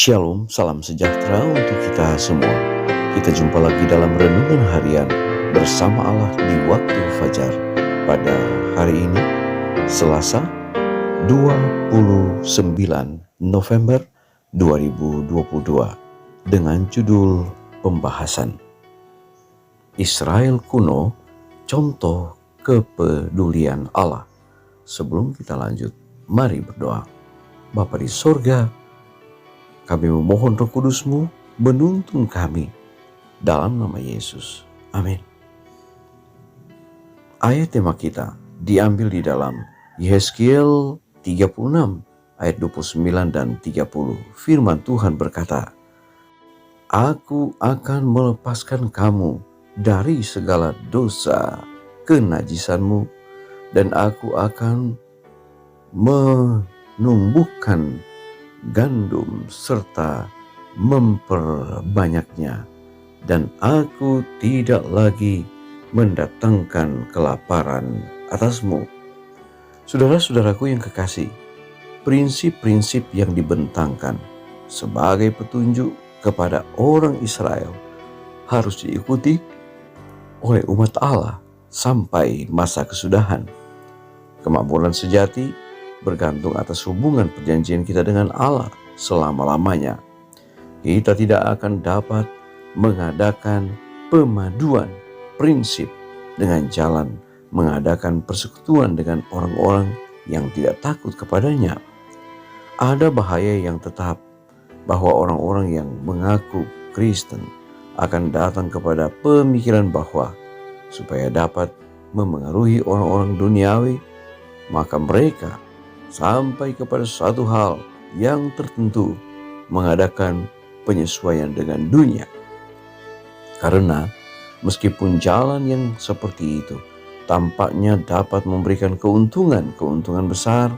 Shalom, salam sejahtera untuk kita semua. Kita jumpa lagi dalam Renungan Harian bersama Allah di waktu fajar. Pada hari ini, Selasa 29 November 2022, dengan judul pembahasan Israel kuno, contoh kepedulian Allah. Sebelum kita lanjut, mari berdoa. Bapa di sorga, kami memohon Roh Kudus-Mu menuntun kami dalam nama Yesus. Amin. Ayat tema kita diambil di dalam Yehezkiel 36 ayat 29 dan 30. Firman Tuhan berkata, "Aku akan melepaskan kamu dari segala dosa kenajisanmu, dan aku akan menumbuhkan gandum serta memperbanyaknya, dan aku tidak lagi mendatangkan kelaparan atasmu." Saudara-saudaraku yang kekasih, prinsip-prinsip yang dibentangkan sebagai petunjuk kepada orang Israel harus diikuti oleh umat Allah sampai masa kesudahan. Kemakmuran sejati bergantung atas hubungan perjanjian kita dengan Allah selama-lamanya. Kita tidak akan dapat mengadakan pemaduan prinsip dengan jalan mengadakan persekutuan dengan orang-orang yang tidak takut kepadanya. Ada bahaya yang tetap bahwa orang-orang yang mengaku Kristen akan datang kepada pemikiran bahwa supaya dapat memengaruhi orang-orang duniawi, maka mereka sampai kepada suatu hal yang tertentu mengadakan penyesuaian dengan dunia. Karena meskipun jalan yang seperti itu tampaknya dapat memberikan keuntungan besar,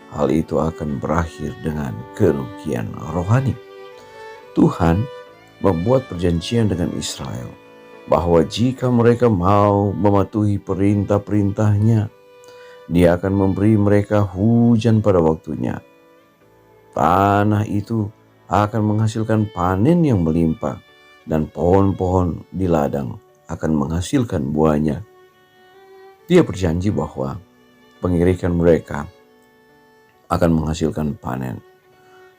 hal itu akan berakhir dengan kerugian rohani. Tuhan membuat perjanjian dengan Israel bahwa jika mereka mau mematuhi perintah-perintahnya, Dia akan memberi mereka hujan pada waktunya. Tanah itu akan menghasilkan panen yang melimpah, dan pohon-pohon di ladang akan menghasilkan buahnya. Dia berjanji bahwa pengirikan mereka akan menghasilkan panen.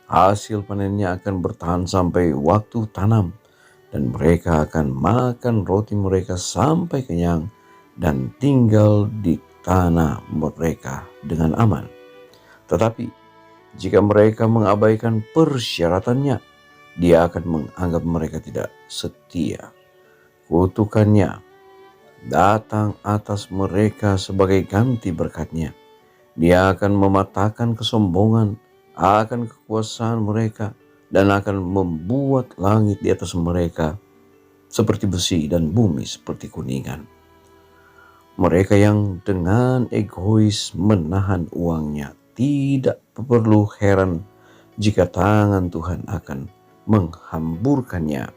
Hasil panennya akan bertahan sampai waktu tanam, dan mereka akan makan roti mereka sampai kenyang dan tinggal di tanah mereka dengan aman. Tetapi jika mereka mengabaikan persyaratannya, Dia akan menganggap mereka tidak setia. Kutukannya datang atas mereka sebagai ganti berkat-Nya. Dia akan mematahkan kesombongan akan kekuasaan mereka, dan akan membuat langit di atas mereka seperti besi dan bumi seperti kuningan. Mereka yang dengan egois menahan uangnya tidak perlu heran jika tangan Tuhan akan menghamburkannya.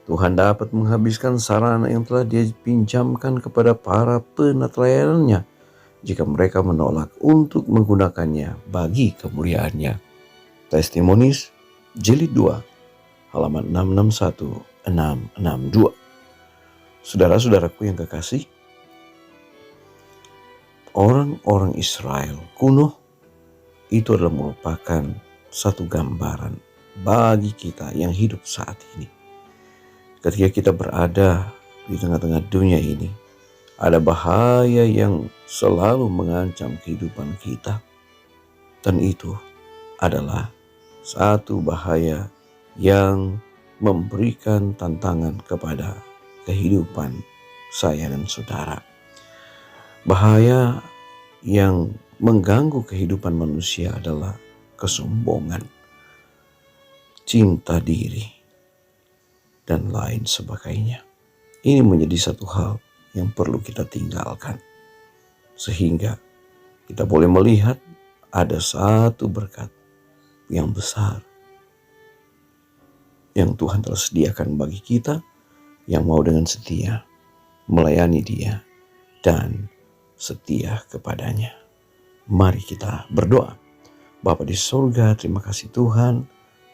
Tuhan dapat menghabiskan sarana yang telah Dia pinjamkan kepada para penatelayanannya jika mereka menolak untuk menggunakannya bagi kemuliaannya. Testimonies Jilid 2 halaman 661-662. Saudara-saudaraku yang kekasih, orang-orang Israel kuno itu adalah merupakan satu gambaran bagi kita yang hidup saat ini. Ketika kita berada di tengah-tengah dunia ini, ada bahaya yang selalu mengancam kehidupan kita. Dan itu adalah satu bahaya yang memberikan tantangan kepada kehidupan saya dan saudara. Bahaya yang mengganggu kehidupan manusia adalah kesombongan, cinta diri, dan lain sebagainya. Ini menjadi satu hal yang perlu kita tinggalkan, sehingga kita boleh melihat ada satu berkat yang besar yang Tuhan telah sediakan bagi kita yang mau dengan setia melayani Dia dan setia kepadanya. Mari kita berdoa. Bapa di surga, terima kasih Tuhan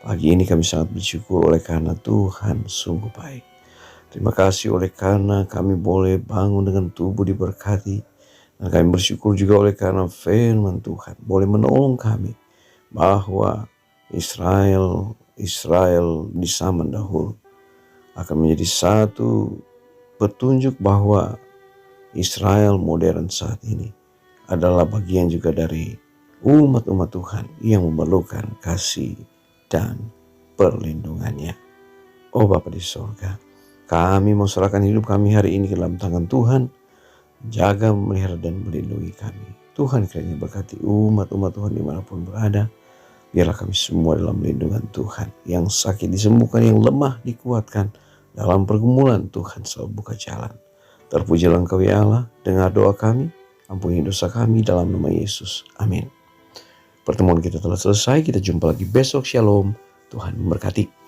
Pagi ini kami sangat bersyukur oleh karena Tuhan sungguh baik. Terima kasih oleh karena kami boleh bangun dengan tubuh diberkati. Dan kami bersyukur juga oleh karena firman Tuhan boleh menolong kami bahwa Israel di zaman dahulu akan menjadi satu petunjuk bahwa Israel modern saat ini adalah bagian juga dari umat-umat Tuhan yang memerlukan kasih dan perlindungannya. Oh Bapa di sorga, kami mau serahkan hidup kami hari ini ke dalam tangan Tuhan. Jaga, memelihara, dan melindungi kami. Tuhan kiranya berkati umat-umat Tuhan dimanapun berada. Biarlah kami semua dalam lindungan Tuhan. Yang sakit disembuhkan, yang lemah dikuatkan. Dalam pergumulan Tuhan selalu buka jalan. Terpujilah Engkau ya Allah, dengar doa kami, ampuni dosa kami dalam nama Yesus. Amin. Pertemuan kita telah selesai, kita jumpa lagi besok. Shalom, Tuhan memberkati.